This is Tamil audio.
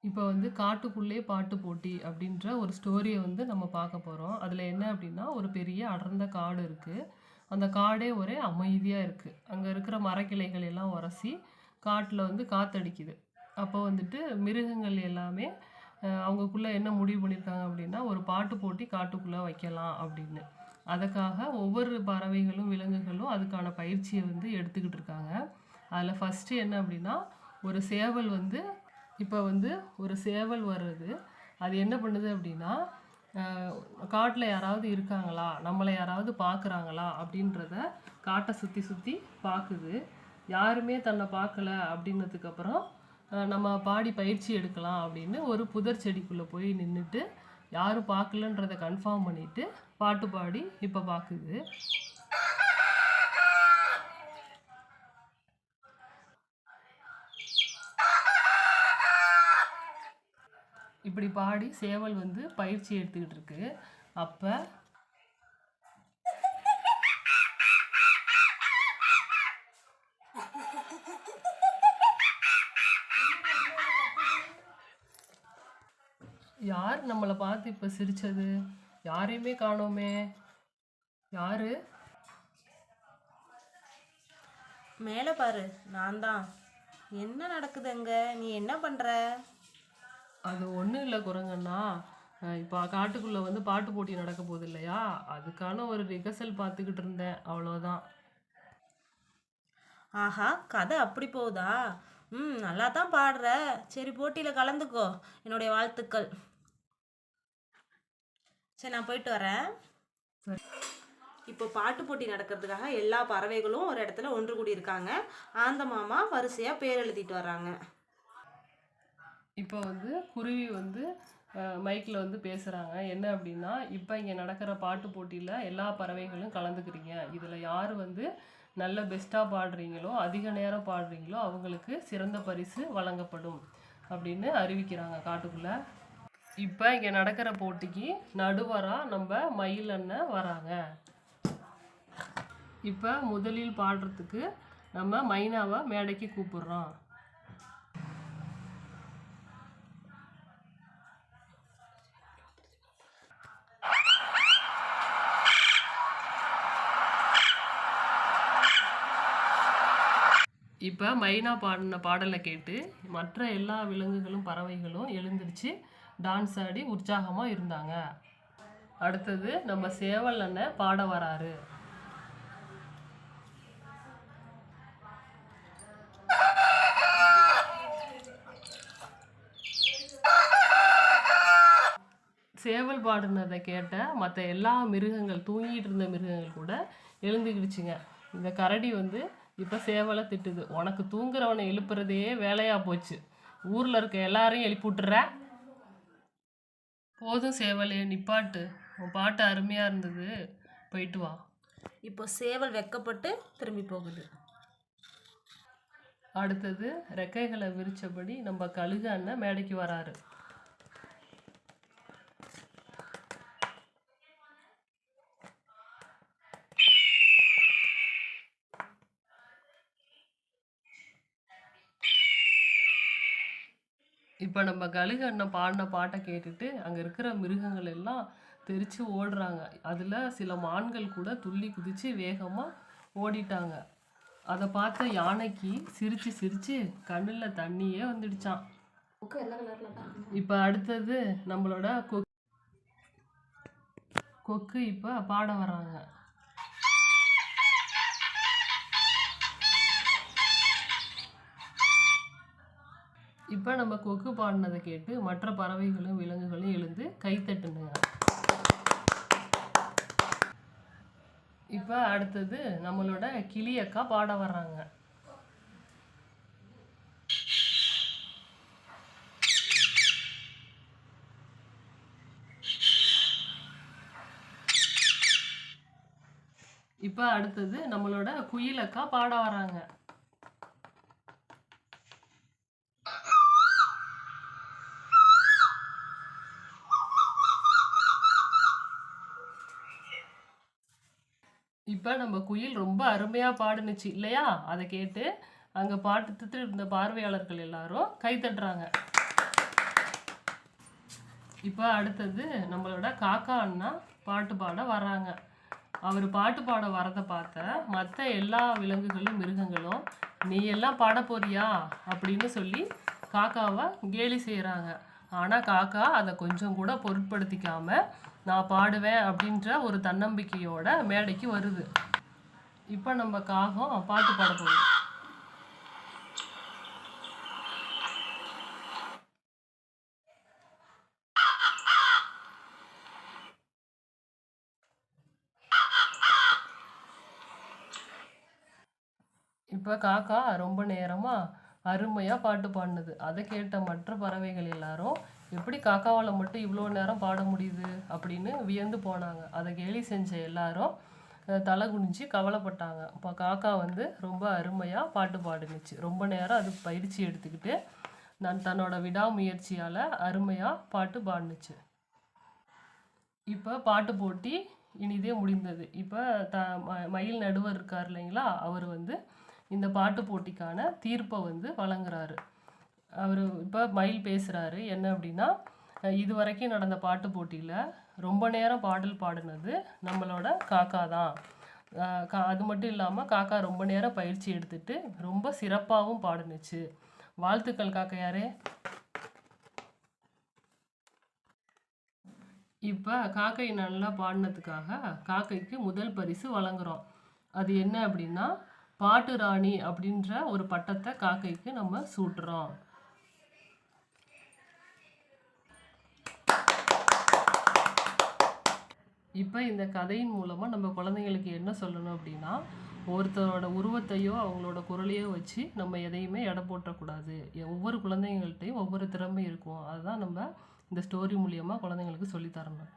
இப்போ வந்து காட்டுக்குள்ளே பாட்டு போட்டி அப்படின்ற ஒரு ஸ்டோரியை வந்து நம்ம பார்க்க போகிறோம். அதில் என்ன அப்படின்னா, ஒரு பெரிய அடர்ந்த காடு இருக்குது. அந்த காடே ஒரே அமைதியாக இருக்குது. அங்கே இருக்கிற மரக்கிளைகள் எல்லாம் உரசி காட்டில் வந்து காத்தடிக்குது. அப்போ வந்துட்டு மிருகங்கள் எல்லாமே அவங்கக்குள்ளே என்ன முடிவு பண்ணியிருக்காங்க அப்படின்னா, ஒரு பாட்டு போட்டி காட்டுக்குள்ளே வைக்கலாம் அப்படின்னு. அதுக்காக ஒவ்வொரு பறவைகளும் விலங்குகளும் அதுக்கான பயிற்சியை வந்து எடுத்துக்கிட்டு இருக்காங்க. அதில் ஃபஸ்ட்டு என்ன அப்படின்னா, ஒரு சேவல் வந்து இப்போ வந்து ஒரு சேவல் வருது. அது என்ன பண்ணுது அப்படின்னா, காட்டில் யாராவது இருக்காங்களா, நம்மளை யாராவது பார்க்குறாங்களா அப்படின்றத காட்டை சுற்றி சுற்றி பார்க்குது. யாருமே தன்னை பார்க்கல அப்படின்னதுக்கப்புறம் நம்ம பாடி பயிற்சி எடுக்கலாம் அப்படின்னு ஒரு புதர் செடிக்குள்ளே போய் நின்றுட்டு யாரும் பார்க்கலன்றதை கன்ஃபார்ம் பண்ணிவிட்டு பாட்டு பாடி இப்போ பார்க்குது. இப்படி பாடி சேவல் வந்து பயிற்சி எடுத்துக்கிட்டு இருக்கு. அப்போ யார் நம்மளை பார்த்து இப்போ சிரிச்சது? யாரையுமே காணோமே. யாரு? மேலே பாரு, நான் தான். என்ன நடக்குது அங்க? நீ என்ன பண்ற? அது ஒன்றும் இல்லை குரங்கண்ணா. இப்போ காட்டுக்குள்ளே வந்து பாட்டு போட்டி நடக்க போகுது இல்லையா, அதுக்கான ஒரு ரிகர்சல் பார்த்துக்கிட்டு இருந்தேன், அவ்வளோதான். ஆஹா, கதை அப்படி போகுதா? நல்லா தான் பாடுற. சரி, போட்டியில் கலந்துக்கோ. என்னுடைய வாழ்த்துக்கள். சரி, நான் போயிட்டு வரேன். சரி. இப்போ பாட்டு போட்டி நடக்கிறதுக்காக எல்லா பறவைகளும் ஒரு இடத்துல ஒன்று கூடி இருக்காங்க. ஆந்த மாமா வரிசையாக பேர் எழுதிட்டு வர்றாங்க. இப்போ வந்து குருவி வந்து மைக்கில் வந்து பேசுகிறாங்க. என்ன அப்படின்னா, இப்போ இங்கே நடக்கிற பாட்டு போட்டியில் எல்லா பறவைகளும் கலந்துக்கிறீங்க. இதில் யார் வந்து நல்ல பெஸ்ட்டாக பாடுறீங்களோ, அதிக நேரம் பாடுறீங்களோ அவங்களுக்கு சிறந்த பரிசு வழங்கப்படும் அப்படின்னு அறிவிக்கிறாங்க காட்டுக்குள்ளே. இப்போ இங்கே நடக்கிற போட்டிக்கு நடுவராக நம்ம மயில் அண்ணன் வராங்க. இப்போ முதலில் பாடுறதுக்கு நம்ம மைனாவை மேடைக்கு கூப்பிடுறோம். இப்போ மைனா பாடின பாடலை கேட்டு மற்ற எல்லா விலங்குகளும் பறவைகளும் எழுந்திருச்சு டான்ஸ் ஆடி உற்சாகமாக இருந்தாங்க. அடுத்தது நம்ம சேவல் அண்ணன் பாட வராரு. சேவல் பாடுனதை கேட்ட மற்ற எல்லா மிருகங்கள், தூங்கிட்டு இருந்த மிருகங்கள் கூட எழுந்துக்கிடுச்சுங்க. இந்த கரடி வந்து இப்போ சேவலை திட்டுது. உனக்கு தூங்குறவனை எழுப்புறதே வேலையாக போச்சு, ஊரில் இருக்க எல்லாரையும் எழுப்பி விட்டுற. போதும் சேவலே, நிப்பாட்டு. உன் பாட்டு அருமையாக இருந்தது, போயிட்டு வா. இப்போ சேவல் வெக்கப்பட்டு திரும்பி போகுது. அடுத்தது ரெக்கைகளை விரிச்சபடி நம்ம கழுகு அண்ணன் மேடைக்கு வராரு. இப்போ நம்ம கழுகு அண்ணன் பாடின பாட்டை கேட்டுட்டு அங்கே இருக்கிற மிருகங்கள் எல்லாம் தெரிச்சு ஓடுறாங்க. அதில் சில மான்கள் கூட துள்ளி குதித்து வேகமாக ஓடிட்டாங்க. அதை பார்த்த யானைக்கு சிரித்து சிரித்து கண்ணில் தண்ணியே வந்துடுச்சான். இப்போ அடுத்தது நம்மளோட கொக்கு இப்போ பாட வராங்க. இப்போ நம்ம கொக்கு பாடினதை கேட்டு மற்ற பறவைகளும் விலங்குகளும் எழுந்து கைத்தட்டுனுங்க. இப்போ அடுத்தது நம்மளோட கிளியக்கா பாட வர்றாங்க. இப்போ அடுத்தது நம்மளோட குயிலக்கா பாட வராங்க. இப்போ நம்ம குயில் ரொம்ப அருமையாக பாடுனுச்சு இல்லையா, அதை கேட்டு அங்கே பாட்டுட்டு இருந்த பார்வையாளர்கள் எல்லாரும் கை தட்டுறாங்க. இப்போ அடுத்தது நம்மளோட காக்கா அண்ணா பாட்டு பாட வர்றாங்க. அவர் பாட்டு பாட வரதை பார்த்த மற்ற எல்லா விலங்குகளும் மிருகங்களும் நீ எல்லாம் பாட போறியா அப்படின்னு சொல்லி காக்காவை கேலி செய்கிறாங்க. ஆனால் காக்கா அதை கொஞ்சம் கூட பொருட்படுத்திக்காம நான் பாடுவேன் அப்படின்ற ஒரு தன்னம்பிக்கையோட மேடைக்கு வருது. இப்போ நம்ம காகம் பாட்டு பாட போகுது. இப்போ காக்கா ரொம்ப நேரமாக அருமையாக பாட்டு பாடினது. அதை கேட்ட மற்ற பறவைகள் எல்லாரும் எப்படி காக்காவால் மட்டும் இவ்வளோ நேரம் பாட முடியுது அப்படின்னு வியந்து போனாங்க. அதை கேலி செஞ்ச எல்லாரும் தலை குனிஞ்சு கவலைப்பட்டாங்க. இப்போ காக்கா வந்து ரொம்ப அருமையாக பாட்டு பாடுனுச்சு. ரொம்ப நேரம் அது பயிற்சி எடுத்துக்கிட்டு தன்னோட விடாமுயற்சியால் அருமையாக பாட்டு பாடுனுச்சு. இப்போ பாட்டு போட்டி இனிதே முடிந்தது. இப்போ மயில் நடுவர் இருக்கார் இல்லைங்களா, அவர் வந்து இந்த பாட்டு போட்டிக்கான தீர்ப்பை வந்து வழங்குறாரு. அவர் இப்போ மயில் பேசுகிறாரு. என்ன அப்படின்னா, இது வரைக்கும் நடந்த பாட்டு போட்டியில் ரொம்ப நேரம் பாடல் பாடினது நம்மளோட காக்கா தான். அது மட்டும் இல்லாமல் காக்கா ரொம்ப நேரம் பயிற்சி எடுத்துட்டு ரொம்ப சிறப்பாகவும் பாடுனுச்சு. வாழ்த்துக்கள் காக்கையாரே. இப்போ காக்கை நல்லா பாடினதுக்காக காக்கைக்கு முதல் பரிசு வழங்குறோம். அது என்ன அப்படின்னா, பாட்டு ராணி அப்படின்ற ஒரு பட்டத்தை காக்கைக்கு நம்ம சூட்டுறோம். இப்போ இந்த கதையின் மூலமாக நம்ம குழந்தைங்களுக்கு என்ன சொல்லணும் அப்படின்னா, ஒருத்தரோட உருவத்தையோ அவங்களோட குரலையோ வச்சு நம்ம எதையுமே எடை போட்டக்கூடாது. ஒவ்வொரு குழந்தைங்கள்ட்டையும் ஒவ்வொரு திறமை இருக்கும். அதுதான் நம்ம இந்த ஸ்டோரி மூலியமாக குழந்தைங்களுக்கு சொல்லித்தரணும்.